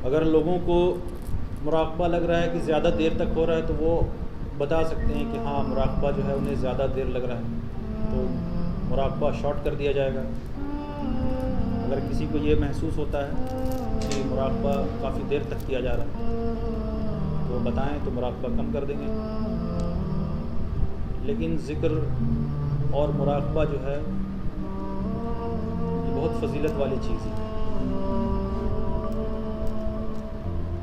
اگر لوگوں کو مراقبہ لگ رہا ہے کہ زیادہ دیر تک ہو رہا ہے تو وہ بتا سکتے ہیں کہ ہاں مراقبہ جو ہے انہیں زیادہ دیر لگ رہا ہے، تو مراقبہ شارٹ کر دیا جائے گا۔ اگر کسی کو یہ محسوس ہوتا ہے کہ مراقبہ کافی دیر تک کیا جا رہا ہے تو بتائیں تو مراقبہ کم کر دیں گے۔ لیکن ذکر اور مراقبہ جو ہے یہ بہت فضیلت والی چیز ہے۔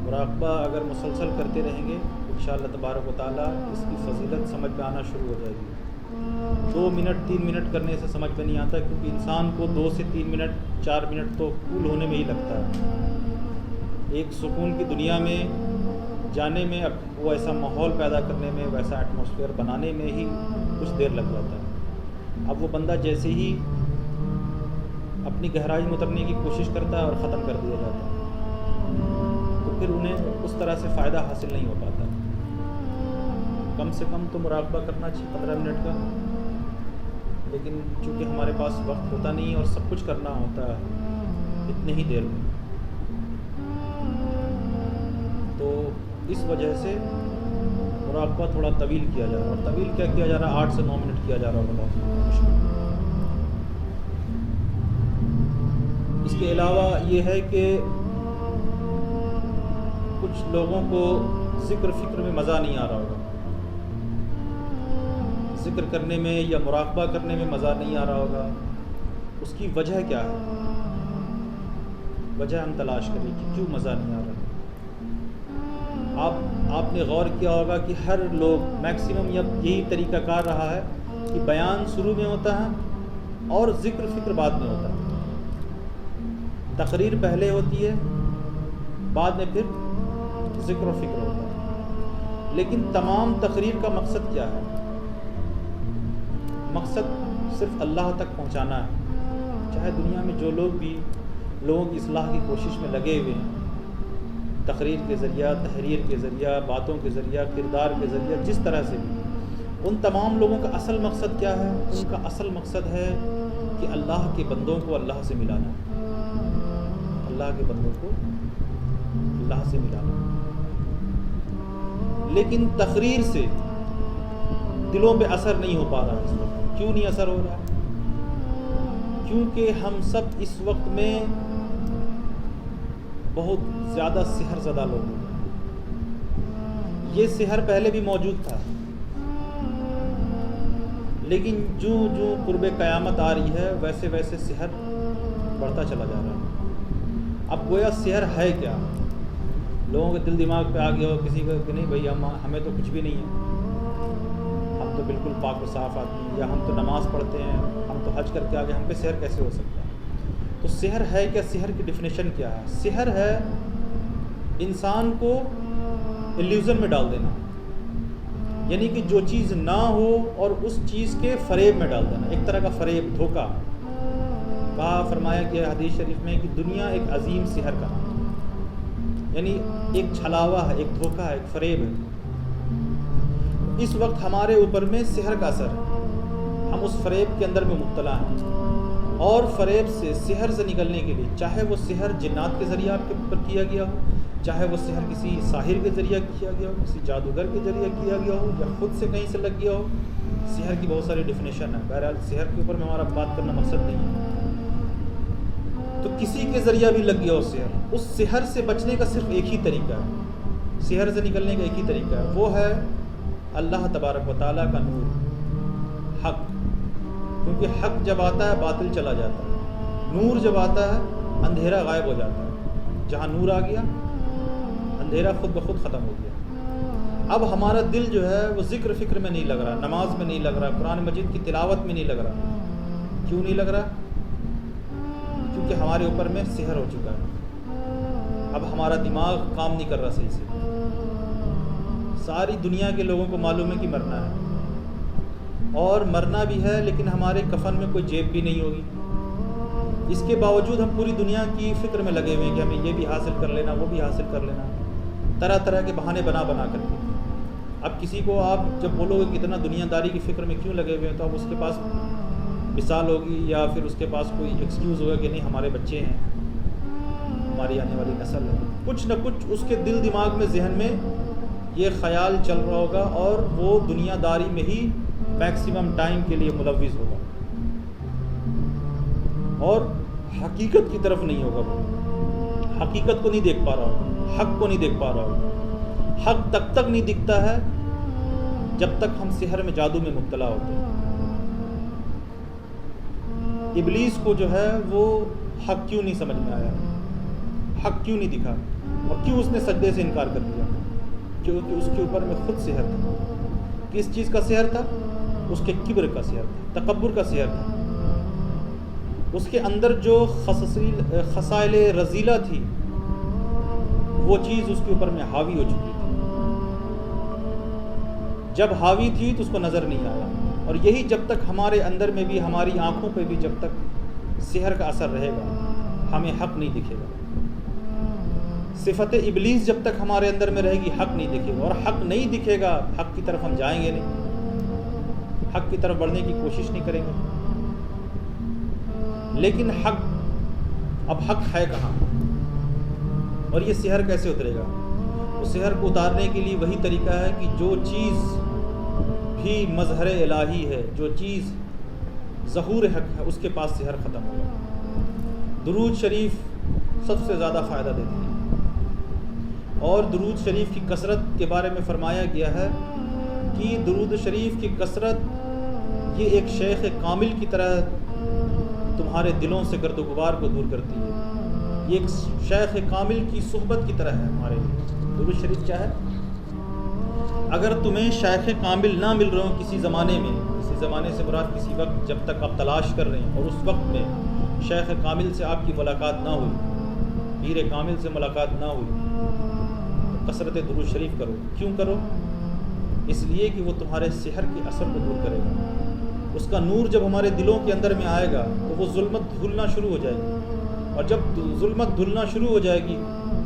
مراقبہ اگر مسلسل کرتے رہیں گے انشاءاللہ تبارک و تعالیٰ اس کی فضیلت سمجھ میں آنا شروع ہو جائے گی۔ 2 منٹ 3 منٹ کرنے سے سمجھ میں نہیں آتا، کیونکہ انسان کو 2 سے 3 منٹ 4 منٹ تو کول ہونے میں ہی لگتا ہے، ایک سکون کی دنیا میں جانے میں، اب وہ ایسا ماحول پیدا کرنے میں، ویسا ایٹماسفیئر بنانے میں ہی کچھ دیر لگ جاتا ہے۔ اب وہ بندہ جیسے ہی اپنی گہرائی میں اترنے کی کوشش کرتا ہے اور ختم کر دیا جاتا ہے، تو پھر انہیں اس طرح سے فائدہ حاصل نہیں ہو پاتا۔ کم سے کم تو مراقبہ کرنا چاہیے 15 منٹ کا، لیکن چونکہ ہمارے پاس وقت ہوتا نہیں اور سب کچھ کرنا ہوتا ہے اتنے ہی دیر میں، تو اس وجہ سے مراقبہ تھوڑا طویل کیا جا رہا ہے۔ اور طویل کیا کیا جا رہا ہے؟ 8 سے 9 منٹ کیا جا رہا ہوگا بہت مشکل۔ اس کے علاوہ یہ ہے کہ کچھ لوگوں کو ذکر فکر میں مزہ نہیں آ رہا ہوگا، ذکر کرنے میں یا مراقبہ کرنے میں مزہ نہیں آ رہا ہوگا۔ اس کی وجہ کیا ہے؟ وجہ ہم تلاش کریں کہ کیوں مزہ نہیں آ رہا۔ آپ نے غور کیا ہوگا کہ ہر لوگ میکسیمم یہی طریقہ کار رہا ہے کہ بیان شروع میں ہوتا ہے اور ذکر فکر بعد میں ہوتا ہے، تقریر پہلے ہوتی ہے بعد میں پھر ذکر و فکر ہوتا ہے۔ لیکن تمام تقریر کا مقصد کیا ہے؟ مقصد صرف اللہ تک پہنچانا ہے۔ چاہے دنیا میں جو لوگ بھی لوگوں کی اصلاح کی کوشش میں لگے ہوئے ہیں، تقریر کے ذریعہ، تحریر کے ذریعہ، باتوں کے ذریعہ، کردار کے ذریعہ، جس طرح سے بھی، ان تمام لوگوں کا اصل مقصد کیا ہے؟ ان کا اصل مقصد ہے کہ اللہ کے بندوں کو اللہ سے ملانا، اللہ کے بندوں کو اللہ سے ملانا۔ لیکن تقریر سے دلوں پہ اثر نہیں ہو پا رہا اس وقت۔ کیوں نہیں اثر ہو رہا؟ کیونکہ ہم سب اس وقت میں بہت زیادہ سحر زدہ لوگ ہیں۔ یہ سحر پہلے بھی موجود تھا، لیکن جو قرب قیامت آ رہی ہے ویسے ویسے سحر بڑھتا چلا جا رہا ہے۔ اب گویا سحر ہے کیا؟ لوگوں کے دل دماغ پہ آ گیا ہو کسی کا کہ نہیں بھائی ہمیں تو کچھ بھی نہیں ہے، ہم تو بالکل پاک و صاف آدمی ہیں، یا ہم تو نماز پڑھتے ہیں، ہم تو حج کر کے آگے، ہم پہ سحر کیسے ہو سکتا ہے؟ تو سحر ہے کیا؟ سحر کی ڈیفینیشن کیا ہے؟ سحر ہے انسان کو ایلیوژن میں ڈال دینا، یعنی کہ جو چیز نہ ہو اور اس چیز کے فریب میں ڈال دینا، ایک طرح کا فریب، دھوکہ۔ کہا فرمایا کہ حدیث شریف میں کہ دنیا ایک عظیم سحر کا، یعنی ایک چھلاوا ہے، ایک دھوکہ ہے، ایک فریب ہے۔ اس وقت ہمارے اوپر میں سحر کا اثر ہے، ہم اس فریب کے اندر میں مبتلا ہیں، اور فریب سے، سحر سے نکلنے کے لیے، چاہے وہ سحر جنات کے ذریعے آپ کے اوپر کیا گیا ہو، چاہے وہ سحر کسی ساحر کے ذریعے کیا گیا ہو، کسی جادوگر کے ذریعے کیا گیا ہو، یا خود سے کہیں سے لگ گیا ہو، سحر کی بہت ساری ڈیفینیشن ہے۔ بہرحال سحر کے اوپر میں ہمارا بات کرنا مقصد نہیں ہے۔ تو کسی کے ذریعہ بھی لگ گیا ہو سحر، اس سحر سے بچنے کا صرف ایک ہی طریقہ ہے، سحر سے نکلنے کا ایک ہی طریقہ ہے، وہ ہے اللہ تبارک و تعالیٰ کا نور، حق۔ کیونکہ حق جب آتا ہے باطل چلا جاتا ہے، نور جب آتا ہے اندھیرا غائب ہو جاتا ہے۔ جہاں نور آ گیا اندھیرا خود بخود ختم ہو گیا۔ اب ہمارا دل جو ہے وہ ذکر فکر میں نہیں لگ رہا، نماز میں نہیں لگ رہا، قرآن مجید کی تلاوت میں نہیں لگ رہا۔ کیوں نہیں لگ رہا؟ کیونکہ ہمارے اوپر میں سحر ہو چکا ہے۔ اب ہمارا دماغ کام نہیں کر رہا صحیح سے۔ ساری دنیا کے لوگوں کو معلوم ہے کہ مرنا ہے، اور مرنا بھی ہے، لیکن ہمارے کفن میں کوئی جیب بھی نہیں ہوگی۔ اس کے باوجود ہم پوری دنیا کی فکر میں لگے ہوئے ہیں کہ ہمیں یہ بھی حاصل کر لینا، وہ بھی حاصل کر لینا، طرح طرح کے بہانے بنا کر کے۔ اب کسی کو آپ جب بولو گے کہ اتنا دنیا داری کی فکر میں کیوں لگے ہوئے ہیں، تو اب اس کے پاس مثال ہوگی یا پھر اس کے پاس کوئی ایکسکیوز ہوگا کہ نہیں ہمارے بچے ہیں، ہماری آنے والی نسل ہے، کچھ نہ کچھ اس کے دل دماغ میں ذہن میں یہ خیال چل رہا ہوگا اور وہ دنیا داری میں ہی میکسیمم ٹائم کے لیے ملوث ہوگا اور حقیقت کی طرف نہیں ہوگا، وہ حقیقت کو نہیں دیکھ پا رہا ہوگا، حق کو نہیں دیکھ پا رہا ہوگا۔ حق تک نہیں دکھتا ہے جب تک ہم سحر میں جادو میں مبتلا ہوتے ہیں۔ ابلیس کو جو ہے وہ حق کیوں نہیں سمجھ میں آیا، حق کیوں نہیں دکھا، اور کیوں اس نے سجدے سے انکار کر دیا؟ کیونکہ اس کے اوپر میں خود سحر تھا۔ کس چیز کا سحر تھا؟ اس کے کبر کا سحر تھا، تکبر کا سحر تھا۔ اس کے اندر جو خصائل رذیلہ تھی وہ چیز اس کے اوپر میں حاوی ہو چکی تھی۔ جب حاوی تھی تو اس کو نظر نہیں آیا، اور یہی جب تک ہمارے اندر میں بھی، ہماری آنکھوں پہ بھی جب تک سحر کا اثر رہے گا، ہمیں حق نہیں دکھے گا۔ صفت ابلیس جب تک ہمارے اندر میں رہے گی، حق نہیں دکھے گا، اور حق نہیں دکھے گا، حق کی طرف ہم جائیں گے نہیں، حق کی طرف بڑھنے کی کوشش نہیں کریں گے۔ لیکن اب حق ہے کہاں، اور یہ سحر کیسے اترے گا؟ اس سحر کو اتارنے کے لیے وہی طریقہ ہے کہ جو چیز بھی مظہر الہی ہے، جو چیز ظہور حق ہے، اس کے پاس سحر ختم ہوگا۔ درود شریف سب سے زیادہ فائدہ دیتی ہے، اور درود شریف کی کثرت کے بارے میں فرمایا گیا ہے کہ درود شریف کی کثرت یہ ایک شیخ کامل کی طرح تمہارے دلوں سے گرد و غبار کو دور کرتی ہے۔ یہ ایک شیخ کامل کی صحبت کی طرح ہے ہمارے لیے۔ درود شریف کیا ہے؟ اگر تمہیں شیخ کامل نہ مل رہے ہوں کسی زمانے میں، کسی زمانے سے مراد کسی وقت جب تک آپ تلاش کر رہے ہیں، اور اس وقت میں شیخ کامل سے آپ کی ملاقات نہ ہوئی، پیر کامل سے ملاقات نہ ہوئی، تو کثرت درود شریف کرو۔ کیوں کرو؟ اس لیے کہ وہ تمہارے سحر کے اثر کو دور کرے گا۔ اس کا نور جب ہمارے دلوں کے اندر میں آئے گا تو وہ ظلمت دھلنا شروع ہو جائے گی، اور جب ظلمت دھلنا شروع ہو جائے گی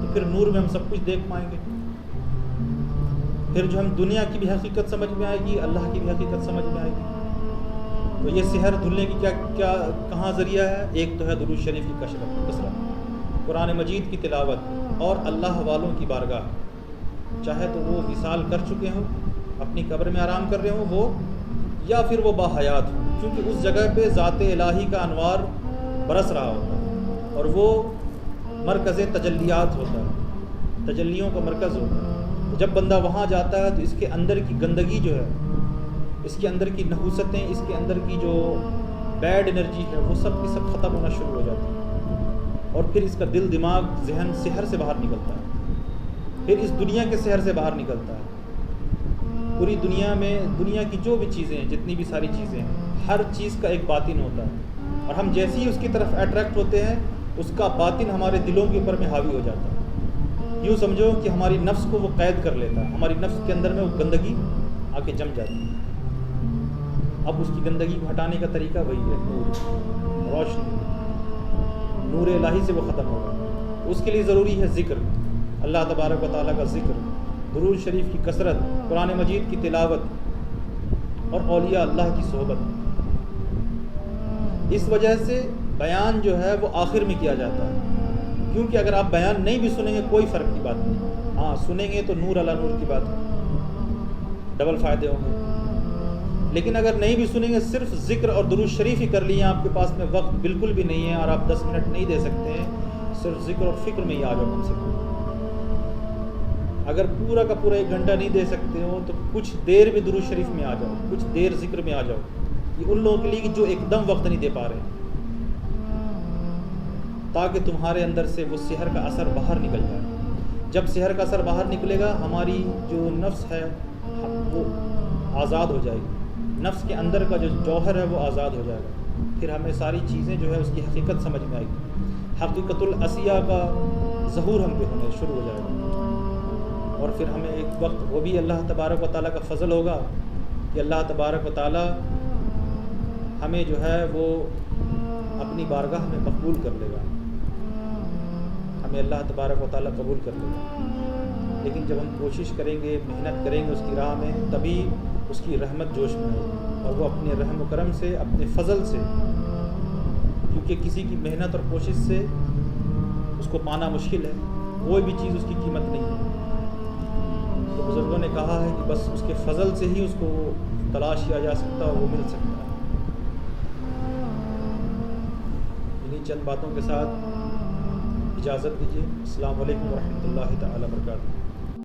تو پھر نور میں ہم سب کچھ دیکھ پائیں گے۔ پھر جو ہم دنیا کی بھی حقیقت سمجھ میں آئے گی، اللہ کی بھی حقیقت سمجھ میں آئے گی۔ تو یہ سحر دھلنے کی کہاں ذریعہ ہے؟ ایک تو ہے درود شریف کی کثرت، قرآن مجید کی تلاوت، اور اللہ والوں کی بارگاہ، چاہے تو وہ وصال کر چکے ہوں، اپنی قبر میں آرام کر رہے ہوں وہ، یا پھر وہ باحیات ہوں، کیونکہ اس جگہ پہ ذات الہی کا انوار برس رہا ہوتا ہے، اور وہ مرکز تجلیات ہوتا ہے، تجلیوں کا مرکز ہوتا ہے۔ جب بندہ وہاں جاتا ہے تو اس کے اندر کی گندگی جو ہے، اس کے اندر کی نحوستیں، اس کے اندر کی جو بیڈ انرجی ہے، وہ سب کی سب ختم ہونا شروع ہو جاتی ہے، اور پھر اس کا دل دماغ ذہن سحر سے باہر نکلتا ہے، پھر اس دنیا کے سحر سے باہر نکلتا ہے۔ پوری دنیا میں دنیا کی جو بھی چیزیں ہیں، جتنی بھی ساری چیزیں ہیں، ہر چیز کا ایک باطن ہوتا ہے، اور ہم جیسے ہی اس کی طرف اٹریکٹ ہوتے ہیں، اس کا باطن ہمارے دلوں کے اوپر میں حاوی ہو جاتا ہے۔ یوں سمجھو کہ ہماری نفس کو وہ قید کر لیتا ہے، ہماری نفس کے اندر میں وہ گندگی آ کے جم جاتی ہے۔ اب اس کی گندگی کو ہٹانے کا طریقہ وہی ہے، نور، روشنی، نور الہی سے وہ ختم ہوگا۔ اس کے لیے ضروری ہے ذکر، اللہ تبارک و تعالیٰ کا ذکر، درود شریف کی کثرت، قرآن مجید کی تلاوت، اور اولیاء اللہ کی صحبت۔ اس وجہ سے بیان جو ہے وہ آخر میں کیا جاتا ہے، کیونکہ اگر آپ بیان نہیں بھی سنیں گے کوئی فرق کی بات نہیں، ہاں سنیں گے تو نور علی نور کی بات ہے، ڈبل فائدے ہوں گے۔ لیکن اگر نہیں بھی سنیں گے، صرف ذکر اور درود شریف ہی کر لیے، آپ کے پاس میں وقت بالکل بھی نہیں ہے اور آپ 10 منٹ نہیں دے سکتے ہیں، صرف ذکر اور فکر میں ہی آ جاؤ کم سے کم۔ اگر پورا کا پورا 1 گھنٹہ نہیں دے سکتے ہو تو کچھ دیر بھی درود شریف میں آ جاؤ، کچھ دیر ذکر میں آ جاؤ۔ یہ ان لوگوں کے لیے جو ایک دم وقت نہیں دے پا رہے، تاکہ تمہارے اندر سے وہ سحر کا اثر باہر نکل جائے۔ جب سحر کا اثر باہر نکلے گا، ہماری جو نفس ہے وہ آزاد ہو جائے گی، نفس کے اندر کا جو جوہر ہے وہ آزاد ہو جائے گا، پھر ہمیں ساری چیزیں جو ہے اس کی حقیقت سمجھ میں آئے گی، حقیقت الاشیاء کا ظہور ہم پہ ہونے شروع ہو جائے گا، اور پھر ہمیں ایک وقت وہ بھی اللہ تبارک و تعالیٰ کا فضل ہوگا کہ اللہ تبارک و تعالیٰ ہمیں جو ہے وہ اپنی بارگاہ میں مقبول کر لے گا، ہمیں اللہ تبارک و تعالیٰ قبول کر لے گا۔ لیکن جب ہم کوشش کریں گے، محنت کریں گے اس کی راہ میں، تبھی اس کی رحمت جوش میں آئے گی، اور وہ اپنے رحم و کرم سے، اپنے فضل سے، کیونکہ کسی کی محنت اور کوشش سے اس کو پانا مشکل ہے، کوئی بھی چیز اس کی قیمت نہیں ہے۔ تو بزرگوں نے کہا ہے کہ بس اس کے فضل سے ہی اس کو تلاش کیا جا سکتا ہے، وہ مل سکتا ہے۔ انہی چند باتوں کے ساتھ اجازت دیجیے۔ السلام علیکم ورحمۃ اللہ تعالی وبرکاتہ۔